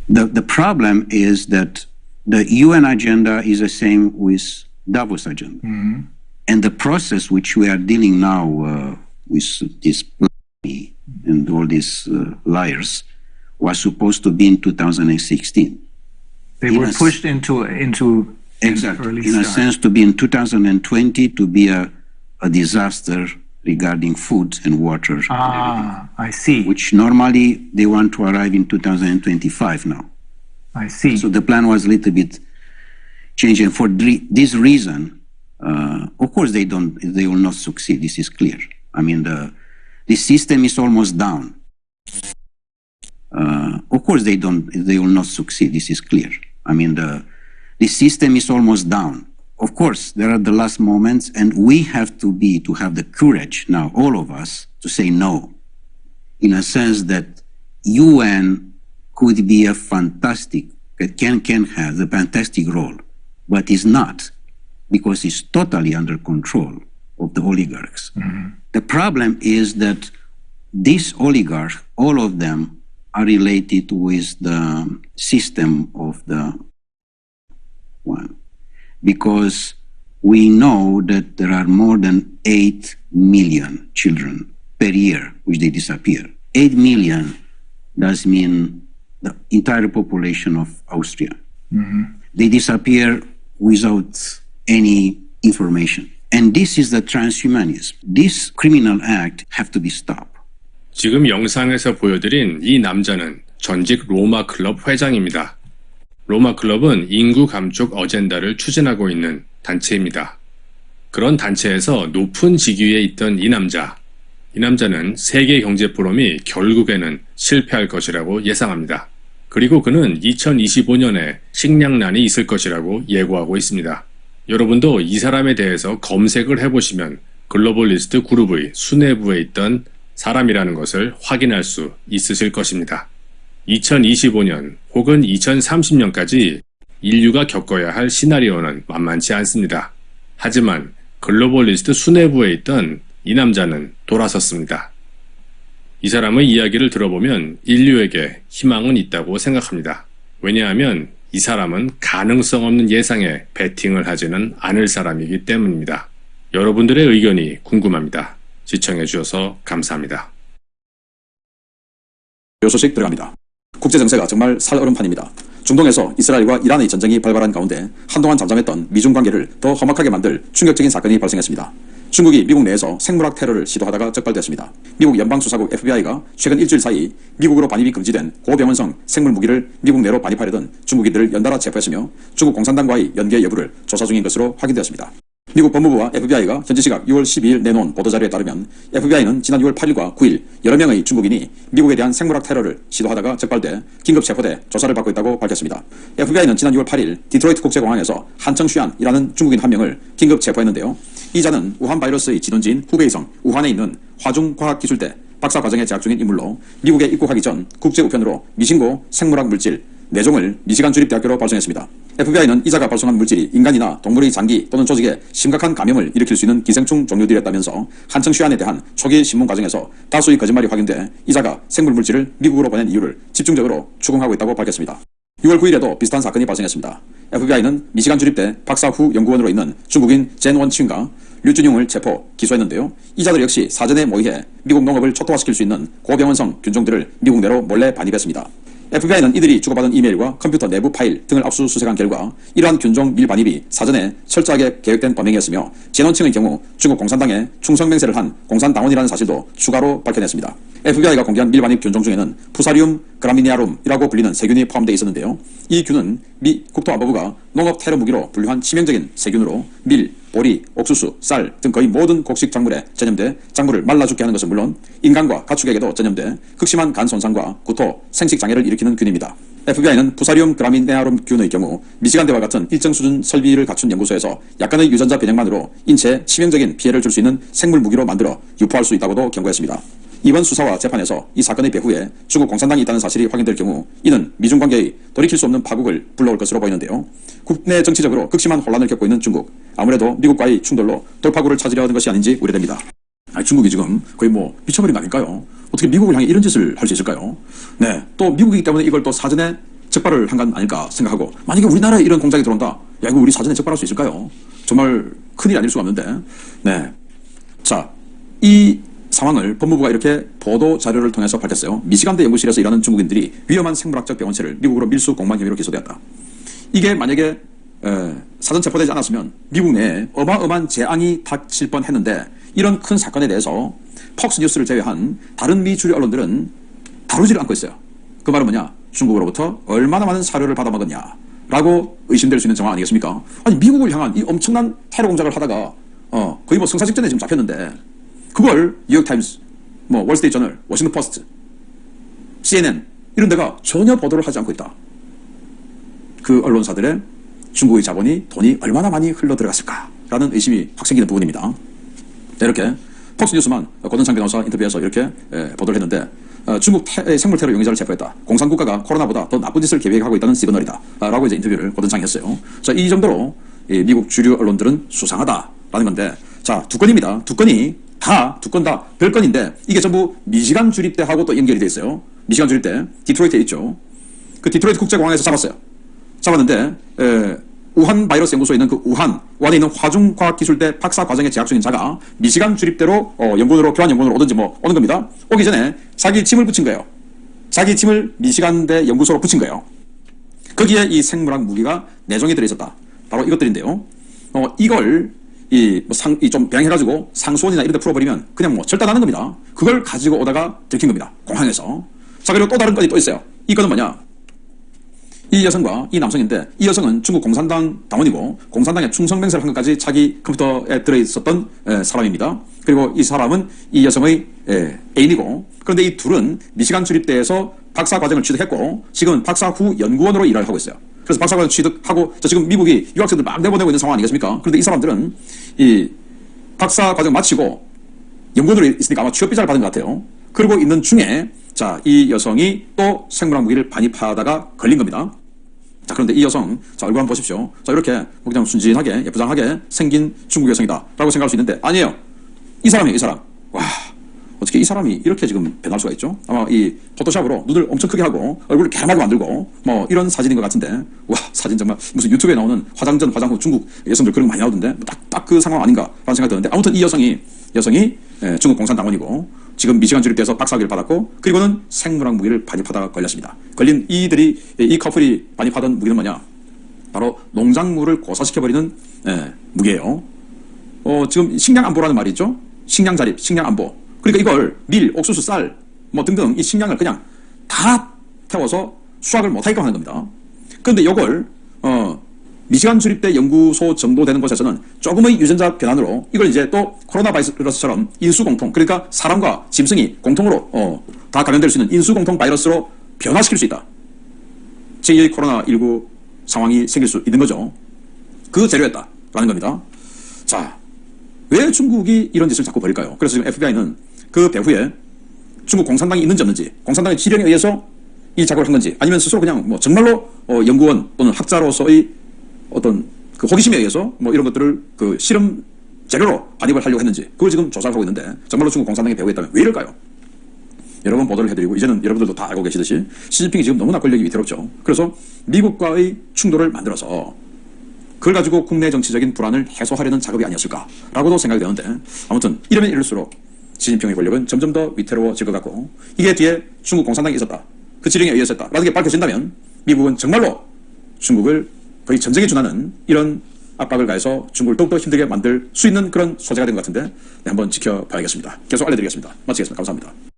The problem is that the UN agenda is the same with Davos agenda. Mm-hmm. And the process which we are dealing now with this and all these liars was supposed to be in 2016. They were pushed into exactly early in a start. sense to be in 2020 to be a disaster regarding food and water. Ah, I see. Which normally they want to arrive in 2025 now. I see. So the plan was a little bit changed, and for this reason, of course they will not succeed. This is clear. I mean, the system is almost down. Of course they will not succeed. This is clear. I mean, the system is almost down. Of course, there are the last moments, and we have to have the courage now, all of us, to say no. In a sense that UN could be a fantastic, can have a fantastic role, but is not, because it's totally under control of the oligarchs. Mm-hmm. The problem is that these oligarchs, all of them, are related with the system of the one. Because we know that there are more than 8 million children per year which they disappear. 8 million does mean the entire population of Austria. Mm-hmm. They disappear without any information. And this is the transhumanism. This criminal act have to be stopped. 지금 영상에서 보여드린 이 남자는 전직 로마 클럽 회장입니다. 로마 클럽은 인구 감축 어젠다를 추진하고 있는 단체입니다. 그런 단체에서 높은 직위에 있던 이 남자는 세계 경제 포럼이 결국에는 실패할 것이라고 예상합니다. 그리고 그는 2025년에 식량난이 있을 것이라고 예고하고 있습니다. 여러분도 이 사람에 대해서 검색을 해보시면 글로벌리스트 그룹의 수뇌부에 있던 사람이라는 것을 확인할 수 있으실 것입니다. 2025년 혹은 2030년까지 인류가 겪어야 할 시나리오는 만만치 않습니다. 하지만 글로벌리스트 수뇌부에 있던 이 남자는 돌아섰습니다. 이 사람의 이야기를 들어보면 인류에게 희망은 있다고 생각합니다. 왜냐하면 이 사람은 가능성 없는 예상에 베팅을 하지는 않을 사람이기 때문입니다. 여러분들의 의견이 궁금합니다. 시청해 주셔서 감사합니다. 요 소식 들어갑니다. 국제정세가 정말 살얼음판입니다. 중동에서 이스라엘과 이란의 전쟁이 발발한 가운데 한동안 잠잠했던 미중 관계를 더 험악하게 만들 충격적인 사건이 발생했습니다. 중국이 미국 내에서 생물학 테러를 시도하다가 적발됐습니다. 미국 연방수사국 FBI가 최근 일주일 사이 미국으로 반입이 금지된 고병원성 생물 무기를 미국 내로 반입하려던 중국인들을 연달아 체포했으며 중국 공산당과의 연계 여부를 조사 중인 것으로 확인되었습니다. 미국 법무부와 FBI가 현지 시각 6월 12일 내놓은 보도자료에 따르면 FBI는 지난 6월 8일과 9일 여러 명의 중국인이 미국에 대한 생물학 테러를 시도하다가 적발돼 긴급 체포돼 조사를 받고 있다고 밝혔습니다. FBI는 지난 6월 8일 디트로이트 국제공항에서 한청 슈안이라는 중국인 한 명을 긴급 체포했는데요. 이 자는 우한 바이러스의 진원지인 후베이성 우한에 있는 화중과학기술대 박사과정에 재학 중인 인물로 미국에 입국하기 전 국제우편으로 미신고 생물학 물질 4종을 미시간 주립대학교로 발송했습니다. FBI는 이자가 발송한 물질이 인간이나 동물의 장기 또는 조직에 심각한 감염을 일으킬 수 있는 기생충 종류들이었다면서 한청 슈안에 대한 초기 신문 과정에서 다수의 거짓말이 확인돼 이자가 생물 물질을 미국으로 보낸 이유를 집중적으로 추궁하고 있다고 밝혔습니다. 6월 9일에도 비슷한 사건이 발생했습니다. FBI는 미시간 주립대 박사 후 연구원으로 있는 중국인 젠원칭과 류준용을 체포, 기소했는데요. 이자들 역시 사전에 모의해 미국 농업을 초토화시킬 수 있는 고병원성 균종들을 미국 내로 몰래 반입했습니다. FBI는 이들이 주고받은 이메일과 컴퓨터 내부 파일 등을 압수수색한 결과 이러한 균종 밀반입이 사전에 철저하게 계획된 범행이었으며 젠원칭의 경우 중국 공산당에 충성맹세를 한 공산당원이라는 사실도 추가로 밝혀냈습니다. FBI가 공개한 밀반입 균종 중에는 푸사리움 그라미니아룸이라고 불리는 세균이 포함되어 있었는데요. 이 균은 미 국토안보부가 농업 테러 무기로 분류한 치명적인 세균으로 밀, 보리, 옥수수, 쌀 등 거의 모든 곡식 작물에 전염돼 작물을 말라 죽게 하는 것은 물론 인간과 가축에게도 전염돼 극심한 간 손상과 구토, 생식 장애를 일으키는 균입니다. FBI는 푸사리움 그라미네아룸 균의 경우 미시간대와 같은 일정 수준 설비를 갖춘 연구소에서 약간의 유전자 변형만으로 인체에 치명적인 피해를 줄 수 있는 생물 무기로 만들어 유포할 수 있다고도 경고했습니다. 이번 수사와 재판에서 이 사건의 배후에 중국 공산당이 있다는 사실이 확인될 경우 이는 미중 관계의 돌이킬 수 없는 파국을 불러올 것으로 보이는데요. 국내 정치적으로 극심한 혼란을 겪고 있는 중국, 아무래도 미국과의 충돌로 돌파구를 찾으려 하는 것이 아닌지 우려됩니다. 중국이 지금 거의 미쳐버린 거 아닐까요? 어떻게 미국을 향해 이런 짓을 할 수 있을까요? 네, 또 미국이기 때문에 이걸 또 사전에 적발을 한 건 아닐까 생각하고, 만약에 우리나라에 이런 공작이 들어온다, 야 이거 우리 사전에 적발할 수 있을까요? 정말 큰일이 아닐 수가 없는데. 네. 자, 이 상황을 법무부가 이렇게 보도 자료를 통해서 밝혔어요. 미시간대 연구실에서 일하는 중국인들이 위험한 생물학적 병원체를 미국으로 밀수 공방 혐의로 기소되었다. 이게 만약에 사전 체포되지 않았으면 미국 내에 어마어마한 재앙이 닥칠 뻔했는데, 이런 큰 사건에 대해서 폭스뉴스를 제외한 다른 미 주류 언론들은 다루지를 않고 있어요. 그 말은 뭐냐? 중국으로부터 얼마나 많은 사료를 받아먹었냐라고 의심될 수 있는 정황 아니겠습니까? 아니, 미국을 향한 이 엄청난 테러 공작을 하다가 거의 뭐 성사 직전에 지금 잡혔는데, 그걸 뉴욕타임스, 뭐 월스트리트저널, 워싱턴 포스트, CNN 이런 데가 전혀 보도를 하지 않고 있다. 그 언론사들의 중국의 자본이, 돈이 얼마나 많이 흘러 들어갔을까라는 의심이 확 생기는 부분입니다. 이렇게 폭스뉴스만 고든창 변호사 인터뷰에서 이렇게 보도를 했는데, 중국 생물 테러 용의자를 체포했다. 공산국가가 코로나보다 더 나쁜 짓을 계획하고 있다는 시그널이다. 라고 이제 인터뷰를 고든창이 했어요. 자, 이 정도로 미국 주류 언론들은 수상하다라는 건데, 자, 두 건입니다. 두 건이 두 건 다 별건인데, 이게 전부 미시간 주립대하고 또 연결이 돼 있어요. 미시간 주립대, 디트로이트에 있죠. 그 디트로이트 국제공항에서 잡았어요. 잡았는데, 우한 바이러스 연구소에 있는 그 우한에 있는 화중과학기술대 박사 과정에 재학 중인 자가 미시간 주립대로 연구원으로, 교환 연구원으로 오든지 뭐 오는 겁니다. 오기 전에 자기 침을 붙인 거예요. 자기 침을 미시간대 연구소로 붙인 거예요. 거기에 이 생물학 무기가 내종이 들어있었다. 바로 이것들인데요. 이걸 좀 배양해가지고 상수원이나 이런 데 풀어버리면 그냥 뭐 절단하는 겁니다. 그걸 가지고 오다가 들킨 겁니다. 공항에서. 자, 그리고 또 다른 건이 또 있어요. 이 건은 뭐냐? 이 여성과 이 남성인데, 이 여성은 중국 공산당 당원이고 공산당의 충성맹세를 한 것까지 자기 컴퓨터에 들어있었던 사람입니다. 그리고 이 사람은 이 여성의 애인이고, 그런데 이 둘은 미시간 주립대에서 박사 과정을 취득했고 지금은 박사 후 연구원으로 일을 하고 있어요. 그래서 박사 과정 취득하고 지금 미국이 유학생들 막 내보내고 있는 상황 아니겠습니까? 그런데 이 사람들은 이 박사 과정 마치고 연구원으로 있으니까 아마 취업 비자를 받은 것 같아요. 그러고 있는 중에, 자, 이 여성이 또 생물학 무기를 반입하다가 걸린 겁니다. 자, 그런데 이 여성, 자, 얼굴 한번 보십시오. 자, 이렇게 뭐 그냥 순진하게 예쁘장하게 생긴 중국 여성이다 라고 생각할 수 있는데, 아니에요. 이 사람이에요, 이 사람. 와, 어떻게 이 사람이 이렇게 지금 변할 수가 있죠? 아마 이 포토샵으로 눈을 엄청 크게 하고 얼굴을 개름하게 만들고 뭐 이런 사진인 것 같은데, 와, 사진 정말 무슨 유튜브에 나오는 화장 전 화장 후 중국 여성들 그런 거 많이 나오던데 딱 그 상황 아닌가 라는 생각이 드는데, 아무튼 이 여성이 중국 공산당원이고 지금 미시간 주립대에서 박사학위를 받았고, 그리고는 생물학 무기를 반입하다가 걸렸습니다. 걸린 이 커플이 반입하던 무기는 뭐냐? 바로 농작물을 고사시켜버리는 무기예요. 지금 식량 안보라는 말이 있죠? 식량 자립, 식량 안보. 그러니까 이걸 밀, 옥수수, 쌀, 뭐 등등 이 식량을 그냥 다 태워서 수확을 못하게끔 하는 겁니다. 그런데 이걸 미시간 주립대 연구소 정도 되는 곳에서는 조금의 유전자 변환으로 이걸 이제 또 코로나 바이러스처럼 인수공통, 그러니까 사람과 짐승이 공통으로 다 감염될 수 있는 인수공통 바이러스로 변화시킬 수 있다. 제2의 코로나19 상황이 생길 수 있는 거죠. 그 재료였다라는 겁니다. 자, 왜 중국이 이런 짓을 자꾸 벌일까요? 그래서 지금 FBI는 그 배후에 중국 공산당이 있는지 없는지, 공산당의 지령에 의해서 이 작업을 한 건지, 아니면 스스로 그냥 뭐 정말로 연구원 또는 학자로서의 어떤 그 호기심에 의해서 뭐 이런 것들을 그 실험 재료로 반입을 하려고 했는지, 그걸 지금 조사를 하고 있는데, 정말로 중국 공산당이 배후에 있다면 왜 이럴까요? 여러 번 보도를 해드리고 이제는 여러분들도 다 알고 계시듯이 시진핑이 지금 너무나 권력이 위태롭죠. 그래서 미국과의 충돌을 만들어서 그걸 가지고 국내 정치적인 불안을 해소하려는 작업이 아니었을까라고도 생각이 되는데, 아무튼 이러면 이럴수록 시진핑의 권력은 점점 더 위태로워질 것 같고, 이게 뒤에 중국 공산당이 있었다, 그 지령에 의해서였다라는 게 밝혀진다면 미국은 정말로 중국을 거의 전쟁에 준하는 이런 압박을 가해서 중국을 더욱더 힘들게 만들 수 있는 그런 소재가 된 것 같은데, 한번 지켜봐야겠습니다. 계속 알려드리겠습니다. 마치겠습니다. 감사합니다.